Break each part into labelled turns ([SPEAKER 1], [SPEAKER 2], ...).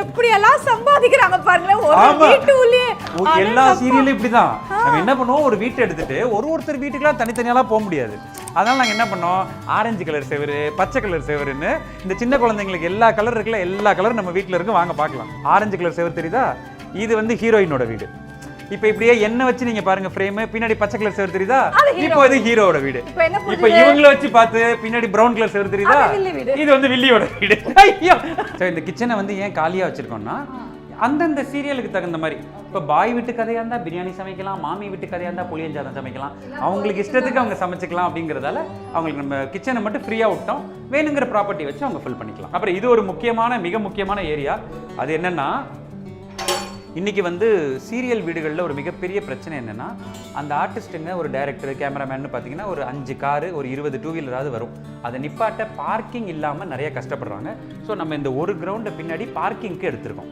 [SPEAKER 1] எப்படி எல்லாம் சம்பாதிக்கிறாங்க பாருங்க ஒரு வீட்டுக்குள்ளே.
[SPEAKER 2] எல்லா சீரியலும் இப்படிதான். நம்ம என்ன பண்ணுவோம், ஒரு வீட்டை எடுத்துட்டு ஒருத்தர் வீட்டுக்குலாம் தனித்தனியாலாம் போக முடியாது. அதனால நாங்கள் என்ன பண்ணோம், ஆரஞ்சு கலர் செவரு, பச்சை கலர் செவருன்னு இந்த சின்ன குழந்தைங்களுக்கு எல்லா கலர் இருக்குல்ல, எல்லா கலரும் நம்ம வீட்டில் இருக்கு, வாங்க பார்க்கலாம். ஆரஞ்சு கலர் செவரு தெரியுதா, இது வந்து ஹீரோயினோட வீடு. இப்போ இப்படியே என்ன வச்சு நீங்க பாருங்க ஃப்ரேம், பின்னாடி பச்சை கலர் செவரு தெரியுதா, இப்போ இது ஹீரோவோட வீடு. இப்போ இவங்கள வச்சு பார்த்து பின்னாடி பிரவுன் கலர் செவரு தெரியுதா, இது வந்து வில்லியோட வீடு. ஐயோ, ஸோ இந்த கிச்சனை வந்து ஏன் காலியா வச்சிருக்கோம்னா, அந்தந்த சீரியலுக்கு தகுந்த மாதிரி. இப்போ பாய் வீட்டு கதையாக இருந்தால் பிரியாணி சமைக்கலாம், மாமி வீட்டு கதையாக இருந்தால் புளியஞ்சாதம் சமைக்கலாம், அவங்களுக்கு இஷ்டத்துக்கு அவங்க சமைச்சிக்கலாம். அப்படிங்கிறதால அவங்களுக்கு நம்ம கிச்சனை மட்டும் ஃப்ரீயாக விட்டோம், வேணுங்கிற ப்ராப்பர்ட்டி வச்சு அவங்க ஃபில் பண்ணிக்கலாம். அப்புறம் இது ஒரு மிக முக்கியமான ஏரியா. அது என்னன்னா, இன்றைக்கி வந்து சீரியல் வீடுகளில் ஒரு மிகப்பெரிய பிரச்சனை என்னென்னா, அந்த ஆர்டிஸ்ட்டுங்க ஒரு டைரக்டர் கேமராமேன்னு பார்த்தீங்கன்னா ஒரு 5 காரு ஒரு 20 டூ வீலராவது வரும். அதை நிப்பாட்ட பார்க்கிங் இல்லாமல் நிறைய கஷ்டப்படுறாங்க. ஸோ நம்ம இந்த ஒரு கிரவுண்டை பின்னாடி பார்க்கிங்க்கு எடுத்திருக்கோம்.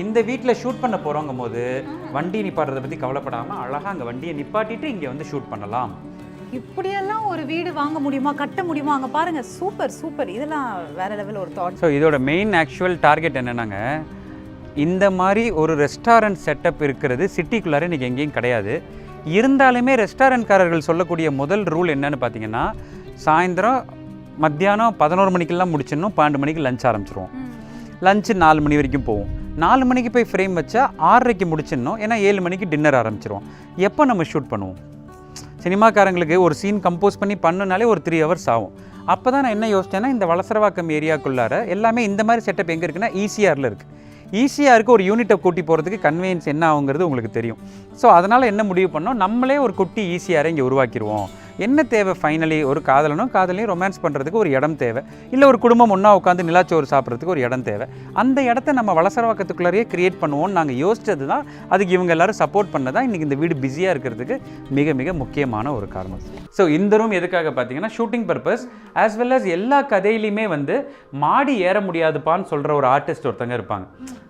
[SPEAKER 2] இந்த வீட்டில் ஷூட் பண்ண போகிறவங்க போது வண்டி நிப்பாட்டுறதை பற்றி கவலைப்படாமல் அழகாக அங்கே வண்டியை நிப்பாட்டிட்டு இங்கே வந்து ஷூட் பண்ணலாம்.
[SPEAKER 1] இப்படியெல்லாம் ஒரு வீடு வாங்க முடியுமா, கட்ட முடியுமா? அங்கே பாருங்க, சூப்பர் சூப்பர், இதெல்லாம் வேற லெவல் ஒரு தாட்.
[SPEAKER 2] ஸோ இதோட மெயின் ஆக்சுவல் டார்கெட் என்னென்னாங்க, இந்த மாதிரி ஒரு ரெஸ்டாரண்ட் செட்டப் இருக்கிறது சிட்டிக்குள்ளார இன்றைக்கி எங்கேயும் கிடையாது. இருந்தாலுமே ரெஸ்டாரண்ட்காரர்கள் சொல்லக்கூடிய முதல் ரூல் என்னன்னு பார்த்தீங்கன்னா, சாயந்தரம் மத்தியானம் 11 மணிக்கெல்லாம் முடிச்சிடணும், 12 மணிக்கு லஞ்ச் ஆரம்பிச்சிருவோம். லஞ்சு 4 மணி வரைக்கும் போவோம். 4 மணிக்கு போய் ஃப்ரேம் வச்சா 6:30க்கு முடிச்சிடணும், ஏன்னா 7 மணிக்கு டின்னர் ஆரம்பிச்சிருவோம். எப்போ நம்ம ஷூட் பண்ணுவோம்? சினிமாக்காரங்களுக்கு ஒரு சீன் கம்போஸ் பண்ணனாலே ஒரு 3 ஹவர்ஸ் ஆகும். அப்போ தான் நான் என்ன யோசிச்சேன்னா, இந்த வளசரவாக்கம் ஏரியாக்குள்ளார எல்லாமே இந்த மாதிரி செட்டப் எங்கே இருக்குன்னா ஈசிஆரில் இருக்குது. ஈஸியாக ஒரு யூனிட்டை கூட்டி போகிறதுக்கு கன்வீனியன்ஸ் என்ன ஆகுங்கிறது உங்களுக்கு தெரியும். ஸோ அதனால் என்ன முடிவு பண்ணோம், நம்மளே ஒரு குட்டி ஈஸியாக இங்கே உருவாக்கிடுவோம். என்ன தேவை, ஃபைனலி ஒரு காதலையும் ரொமான்ஸ் பண்ணுறதுக்கு ஒரு இடம் தேவை, இல்லை ஒரு குடும்பம் ஒன்றா உட்காந்து நிலாச்சோறு சாப்பிட்றதுக்கு ஒரு இடம் தேவை. அந்த இடத்த நம்ம வளசரவாக்கத்துக்குள்ளேயே கிரியேட் பண்ணுவோம்னு நாங்கள் யோசிச்சது தான். அதுக்கு இவங்க எல்லோரும் சப்போர்ட் பண்ணதான் இன்றைக்கி இந்த வீடு பிஸியாக இருக்கிறதுக்கு மிக முக்கியமான ஒரு காரணம். ஸோ இந்த ரூம் எதுக்காக பார்த்தீங்கன்னா, shooting purpose as well as எல்லா கதையிலையுமே வந்து மாடி ஏற முடியாதுப்பான்னு சொல்கிற ஒரு ஆர்டிஸ்ட் ஒருத்தங்க இருப்பாங்க.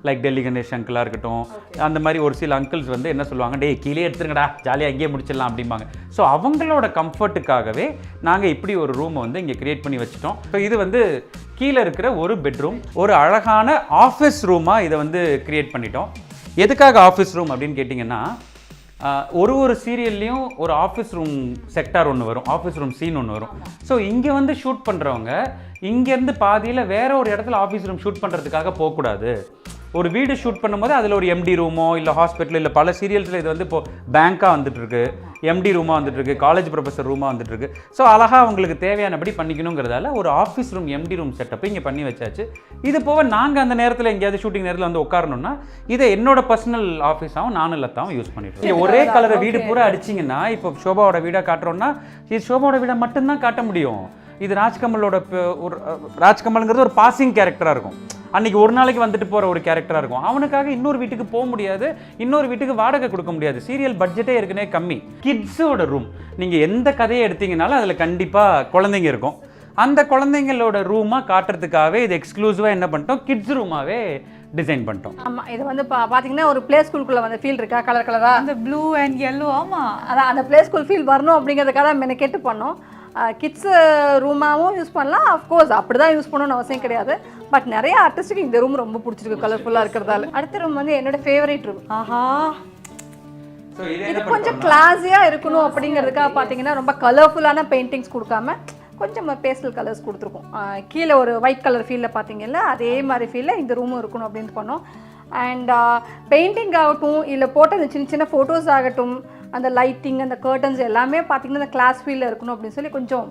[SPEAKER 2] லைக் டெல்லி கணேஷ் அங்கிளாக இருக்கட்டும், அந்த மாதிரி ஒரு சில அங்கிள்ஸ் வந்து என்ன சொல்லுவாங்க, டே கீழே எடுத்துருங்கடா, ஜாலியாக அங்கேயே முடிச்சிடலாம் அப்படிம்பாங்க. ஸோ அவங்களோட கம்ஃபர்ட்டுக்காகவே நாங்கள் இப்படி ஒரு ரூமை வந்து இங்கே கிரியேட் பண்ணி வச்சுட்டோம். ஸோ இது வந்து கீழே இருக்கிற ஒரு பெட்ரூம், ஒரு அழகான ஆஃபீஸ் ரூமாக இதை வந்து கிரியேட் பண்ணிட்டோம். எதுக்காக ஆஃபீஸ் ரூம் அப்படின்னு கேட்டிங்கன்னா, ஒரு சீரியல்லையும் ஒரு ஆஃபீஸ் ரூம் செக்டார் ஒன்று வரும், ஆஃபீஸ் ரூம் சீன் ஒன்று வரும். ஸோ இங்கே வந்து ஷூட் பண்ணுறவங்க இங்கேருந்து பாதியில் வேற ஒரு இடத்துல ஆஃபீஸ் ரூம் ஷூட் பண்ணுறதுக்காக போகக்கூடாது. ஒரு வீடு ஷூட் பண்ணும்போது அதில் ஒரு எம்டி ரூமோ இல்லை ஹாஸ்பிட்டல், இல்லை பல சீரியல்ஸில் இது வந்து இப்போ பேங்காக வந்துட்டுருக்கு, எம்டி ரூமாக வந்துட்டுருக்கு, காலேஜ் ப்ரொஃபஸர் ரூமாக வந்துட்டுருக்கு. ஸோ அழகாக அவங்களுக்கு தேவையானபடி பண்ணிக்கணுங்கிறதால ஒரு office room empty room setup இங்கே பண்ணி வச்சாச்சு. இது போக நாங்கள் அந்த நேரத்தில் எங்கேயாவது ஷூட்டிங் நேரத்தில் வந்து உட்காரணும்னா இதை என்னோட பர்சனல் ஆஃபீஸாகவும் நானும் லத்தாவும் யூஸ் பண்ணிட்டு ஒரே கலரை வீடு பூரா அடிச்சிங்கன்னா, இப்போ ஷோபாவோட வீடாக காட்டுறோன்னா இது ஷோபாவோட வீடை மட்டும்தான் காட்ட முடியும். இது ராஜ்கமலோட ஒரு ராஜ்கமல்ங்கிறது ஒரு பாசிங் கேரக்டராக இருக்கும், அன்றைக்கி ஒரு நாளைக்கு வந்துட்டு போகிற ஒரு கேரக்டராக இருக்கும். அவனுக்காக இன்னொரு வீட்டுக்கு போக முடியாது, இன்னொரு வீட்டுக்கு வாடகை கொடுக்க முடியாது. சீரியல் பட்ஜெட்டே ஏற்கனவே கம்மி. கிட்ஸோட ரூம் நீங்கள் எந்த கதையை எடுத்தீங்கனாலும் அதில் கண்டிப்பாக குழந்தைங்க இருக்கும். அந்த குழந்தைங்களோட ரூமாக காட்டுறதுக்காகவே இது எக்ஸ்க்ளூசிவாக என்ன பண்ணிட்டோம், கிட்ஸ் ரூமாகவே டிசைன் பண்ணிட்டோம்.
[SPEAKER 3] ஆமாம், இது வந்து பார்த்தீங்கன்னா ஒரு ப்ளே ஸ்கூலுக்குள்ளே வந்து ஃபீல் இருக்கா, கலர் கலராக
[SPEAKER 1] அந்த ப்ளூ அண்ட் எல்லோ. ஆமாம்,
[SPEAKER 3] அதான் அந்த ப்ளே ஸ்கூல் ஃபீல் வரணும் அப்படிங்கிறதுக்காக மெனக்கெட்டு பண்ணோம். கிட்ஸ் ரூமாகவும் யூஸ் பண்ணலாம், அஃப்கோர்ஸ் அப்படி தான் யூஸ் பண்ணணும்னு அவசியம் கிடையாது. பட் நிறைய ஆர்டிஸ்ட்டுக்கு இந்த ரூம் ரொம்ப பிடிச்சிருக்கு, கலர்ஃபுல்லாக இருக்கிறதால. அடுத்த ரூம் வந்து என்னோட ஃபேவரேட் ரூம். ஆஹா, இது கொஞ்சம் கிளாஸியாக இருக்கணும் அப்படிங்கிறதுக்காக பார்த்தீங்கன்னா ரொம்ப கலர்ஃபுல்லான பெயிண்டிங்ஸ் கொடுக்காம கொஞ்சம் பேஸ்டல் கலர்ஸ் கொடுத்துருக்கோம். கீழே ஒரு ஒயிட் கலர் ஃபீலில் பார்த்தீங்கல்ல, அதே மாதிரி ஃபீலில் இந்த ரூமும் இருக்கணும் அப்படின்னு பண்ணோம். அண்ட் பெயிண்டிங் ஆகட்டும், இல்லை போட்ட அந்த சின்ன சின்ன ஃபோட்டோஸ் ஆகட்டும், அந்த லைட்டிங், அந்த கர்டன்ஸ் எல்லாமே பார்த்தீங்கன்னா அந்த கிளாஸ் ஃபீலில் இருக்கணும் அப்படின்னு சொல்லி கொஞ்சம்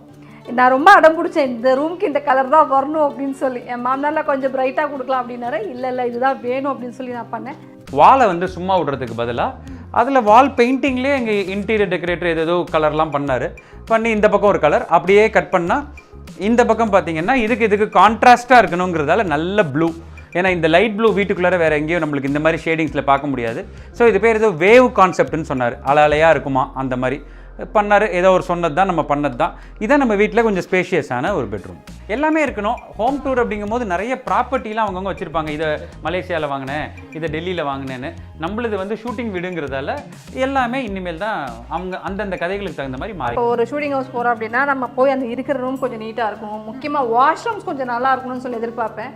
[SPEAKER 3] நான் ரொம்ப அடம் பிடிச்சேன், இந்த ரூமுக்கு இந்த கலர் தான் வரணும் அப்படின்னு சொல்லி. என் மாமனாரில் கொஞ்சம் பிரைட்டாக கொடுக்கலாம் அப்படின்னாரு, இல்லை இதுதான் வேணும் அப்படின்னு சொல்லி நான் பண்ணேன்.
[SPEAKER 2] வாலை வந்து சும்மா விடுறதுக்கு பதிலாக அதில் வால் பெயிண்டிங்லேயே எங்கள் இன்டீரியர் டெக்கரேட்டர் ஏதோ கலர்லாம் பண்ணி இந்த பக்கம் ஒரு கலர் அப்படியே கட் பண்ணால் இந்த பக்கம் பார்த்தீங்கன்னா இதுக்கு கான்ட்ராஸ்ட்டாக இருக்கணுங்கிறதால நல்ல ப்ளூ. ஏன்னா இந்த லைட் ப்ளூ வீட்டுக்குள்ளார வேறு எங்கேயும் நம்மளுக்கு இந்த மாதிரி ஷேடிங்ஸில் பார்க்க முடியாது. ஸோ இது பேர் ஏதோ வேவ் கான்செப்ட்னு சொன்னார், அலையாக இருக்குமா அந்த மாதிரி பண்ணார். ஏதோ ஒரு சொன்னது தான், நம்ம பண்ணது தான். இதான் நம்ம வீட்டில் கொஞ்சம் ஸ்பேஷியஸான ஒரு பெட்ரூம். எல்லாமே இருக்கணும். ஹோம் டூர் அப்படிங்கும் போது நிறைய ப்ராப்பர்ட்டிலாம் அவங்கவுங்க வச்சுருப்பாங்க. இதை மலேசியாவில் வாங்கினேன், இதை டெல்லியில் வாங்கினேன்னு. நம்மளது வந்து ஷூட்டிங் வீடுங்கிறதால எல்லாமே இனிமேல் தான் அவங்க அந்தந்த கதைகளுக்கு தகுந்த மாதிரி மாறி.
[SPEAKER 3] இப்போ ஒரு ஷூட்டிங் ஹவுஸ் போகிறோம் அப்படின்னா நம்ம போய் அந்த இருக்கிற ரூம் கொஞ்சம் நீட்டாக இருக்கணும், முக்கியமாக வாஷ்ரூம்ஸ் கொஞ்சம் நல்லா இருக்கணும்னு சொல்லி எதிர்பார்ப்பேன்.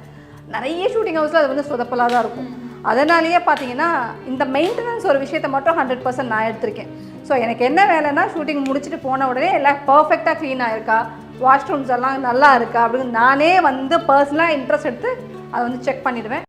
[SPEAKER 3] நிறைய ஷூட்டிங் ஹவுஸில் அது வந்து சொதப்பலாக தான் இருக்கும். அதனாலேயே பார்த்தீங்கன்னா இந்த மெயின்டெனன்ஸ் ஒரு விஷயத்தை மட்டும் 100% நான் எடுத்திருக்கேன். ஸோ எனக்கு என்ன வேலைன்னா ஷூட்டிங் முடிச்சுட்டு போன உடனே எல்லாம் பர்ஃபெக்டாக க்ளீனாக இருக்கா, வாஷ்ரூம்ஸ் எல்லாம் நல்லா இருக்கா அப்படின்னு நானே வந்து பர்சனலாக இன்ட்ரெஸ்ட் எடுத்து அதை வந்து செக் பண்ணிவிடுவேன்.